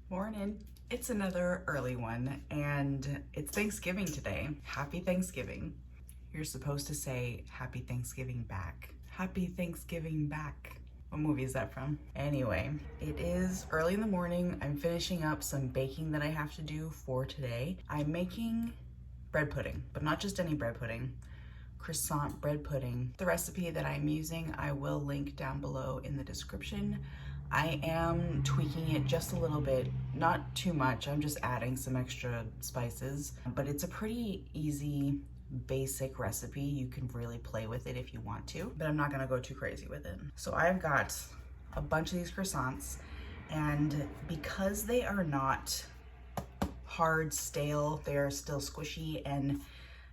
Morning. It's another early one and it's Thanksgiving today. Happy Thanksgiving. You're supposed to say Happy Thanksgiving back. Happy Thanksgiving back. What movie is that from? Anyway, it is early in the morning. I'm finishing up some baking that I have to do for today. I'm making bread pudding, but not just any bread pudding. Croissant bread pudding. The recipe that I'm using, I will link down below in the description. I am tweaking it just a little bit, not too much. I'm just adding some extra spices, but it's a pretty easy, basic recipe. You can really play with it if you want to, but I'm not gonna go too crazy with it. So I've got a bunch of these croissants, and because they are not hard, stale, they are still squishy and,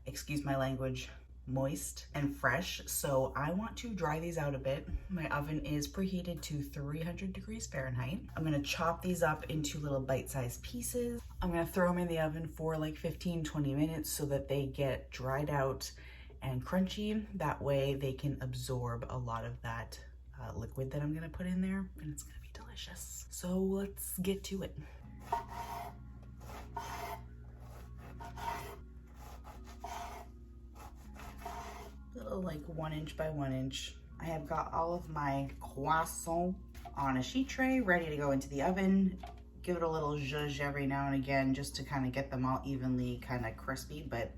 excuse my language, moist and fresh. So I want to dry these out a bit. My oven is preheated to 300 degrees Fahrenheit. I'm gonna chop these up into little bite-sized pieces. I'm gonna throw them in the oven for like 15-20 minutes so that they get dried out and crunchy. That way they can absorb a lot of that liquid that I'm gonna put in there, and it's gonna be delicious. So let's get to it. Little like 1 inch by 1 inch. I have got all of my croissant on a sheet tray ready to go into the oven. Give it a little zhuzh every now and again just to kind of get them all evenly kind of crispy, but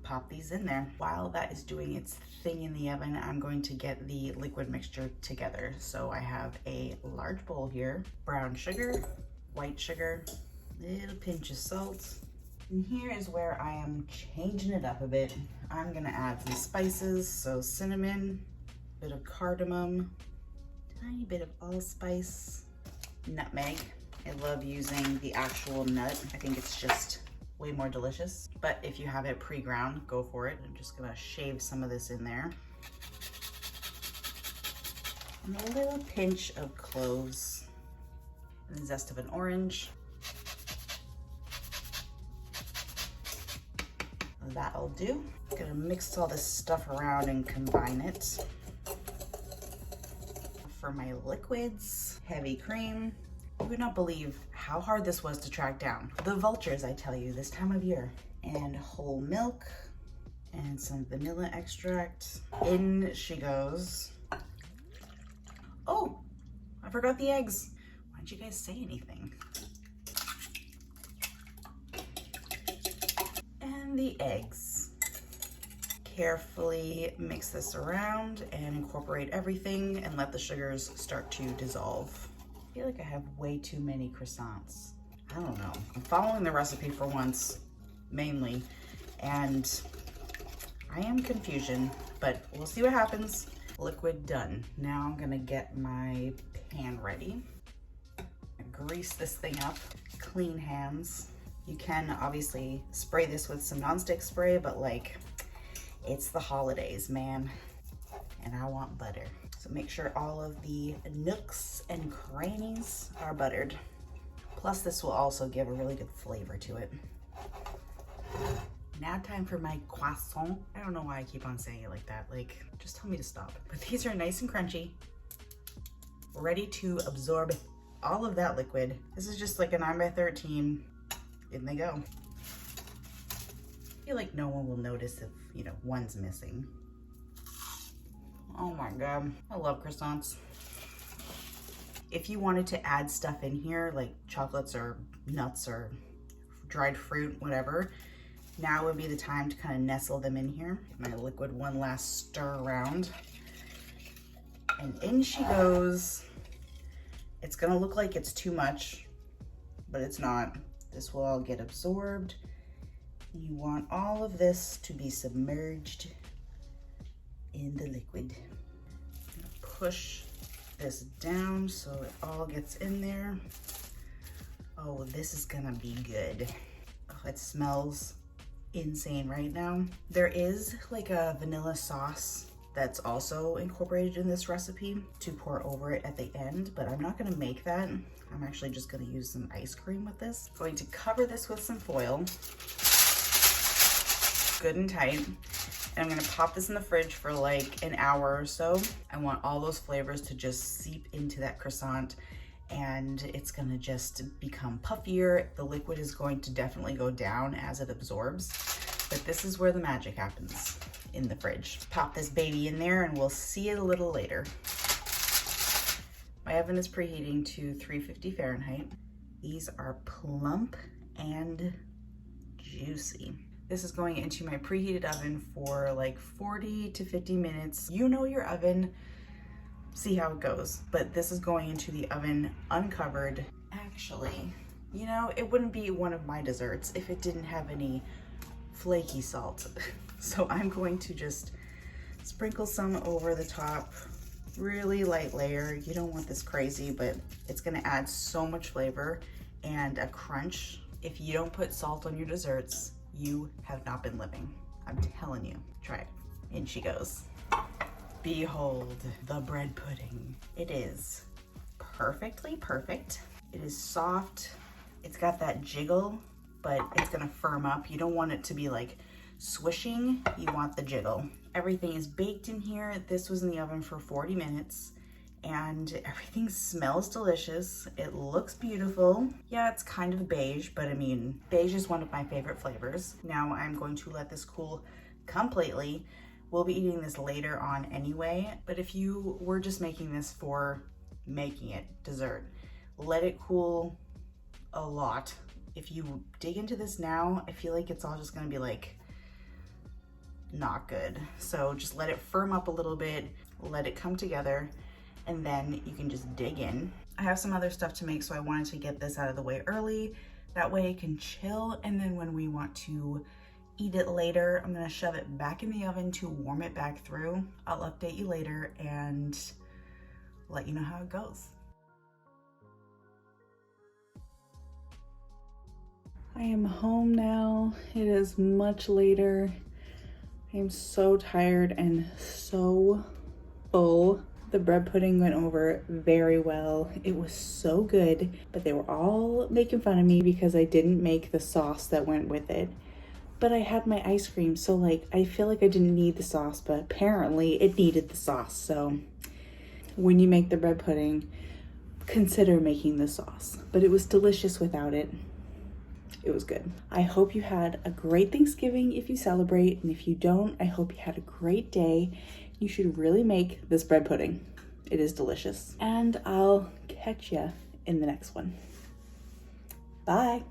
pop these in there. While that is doing its thing in the oven, I'm going to get the liquid mixture together. So I have a large bowl here, brown sugar, white sugar, little pinch of salt. And here is where I am changing it up a bit. I'm gonna add some spices, so cinnamon, a bit of cardamom, tiny bit of allspice, nutmeg. I love using the actual nut. I think it's just way more delicious. But if you have it pre-ground, go for it. I'm just gonna shave some of this in there. And a little pinch of cloves, and the zest of an orange. That'll do. I'm gonna mix all this stuff around and combine it. For my liquids, heavy cream. You would not believe how hard this was to track down. The vultures, I tell you, this time of year. And whole milk and some vanilla extract. In she goes. Oh, I forgot the eggs. Why didn't you guys say anything? The eggs. Carefully mix this around and incorporate everything and let the sugars start to dissolve. I feel like I have way too many croissants. I don't know. I'm following the recipe for once, mainly, and I am confusion, but we'll see what happens. Liquid done. Now I'm gonna get my pan ready. Grease this thing up, clean hands. You can obviously spray this with some nonstick spray, but like, it's the holidays, man. And I want butter. So make sure all of the nooks and crannies are buttered. Plus this will also give a really good flavor to it. Now time for my croissant. I don't know why I keep on saying it like that. Like, just tell me to stop. But these are nice and crunchy. Ready to absorb all of that liquid. This is just like a 9x13. In they go. I feel like no one will notice if, you know, one's missing. Oh my God, I love croissants. If you wanted to add stuff in here, like chocolates or nuts or dried fruit, whatever, now would be the time to kind of nestle them in here. Give my liquid one last stir around. And in she goes. It's gonna look like it's too much, but it's not. This will all get absorbed. You want all of this to be submerged in the liquid. I'm gonna push this down so it all gets in there. Oh, this is gonna be good. Oh, it smells insane right now. There is like a vanilla sauce that's also incorporated in this recipe to pour over it at the end, but I'm not gonna make that. I'm actually just gonna use some ice cream with this. Going to cover this with some foil, good and tight. And I'm gonna pop this in the fridge for like an hour or so. I want all those flavors to just seep into that croissant and it's gonna just become puffier. The liquid is going to definitely go down as it absorbs, but this is where the magic happens, in the fridge. Pop this baby in there and we'll see it a little later. My oven is preheating to 350 Fahrenheit. These are plump and juicy. This is going into my preheated oven for like 40 to 50 minutes. You know your oven, see how it goes. But this is going into the oven uncovered. Actually, you know, it wouldn't be one of my desserts if it didn't have any flaky salt. So I'm going to just sprinkle some over the top. Really light layer. You don't want this crazy, but it's gonna add so much flavor and a crunch. If you don't put salt on your desserts, you have not been living. I'm telling you, try it. In she goes. Behold the bread pudding. It is perfectly perfect. It is soft. It's got that jiggle, but it's gonna firm up. You don't want it to be like swishing. You want the jiggle. Everything is baked in here. This was in the oven for 40 minutes and everything smells delicious. It looks beautiful. Yeah, it's kind of beige, but I mean, beige is one of my favorite flavors. Now I'm going to let this cool completely. We'll be eating this later on anyway, but if you were just making this for making it dessert, let it cool a lot. If you dig into this now, I feel like it's all just gonna be like, not good. So just let it firm up a little bit, let it come together, and then you can just dig in. I have some other stuff to make, so I wanted to get this out of the way early. That way it can chill, and then when we want to eat it later, I'm gonna shove it back in the oven to warm it back through. I'll update you later and let you know how it goes. I am home now. It is much later. I am so tired and so full. The bread pudding went over very well. It was so good, but they were all making fun of me because I didn't make the sauce that went with it. But I had my ice cream, so like I feel like I didn't need the sauce, but apparently it needed the sauce. So when you make the bread pudding, consider making the sauce. But it was delicious without it. It was good. I hope you had a great Thanksgiving if you celebrate, and if you don't, I hope you had a great day. You should really make this bread pudding. It is delicious. And I'll catch ya in the next one. Bye.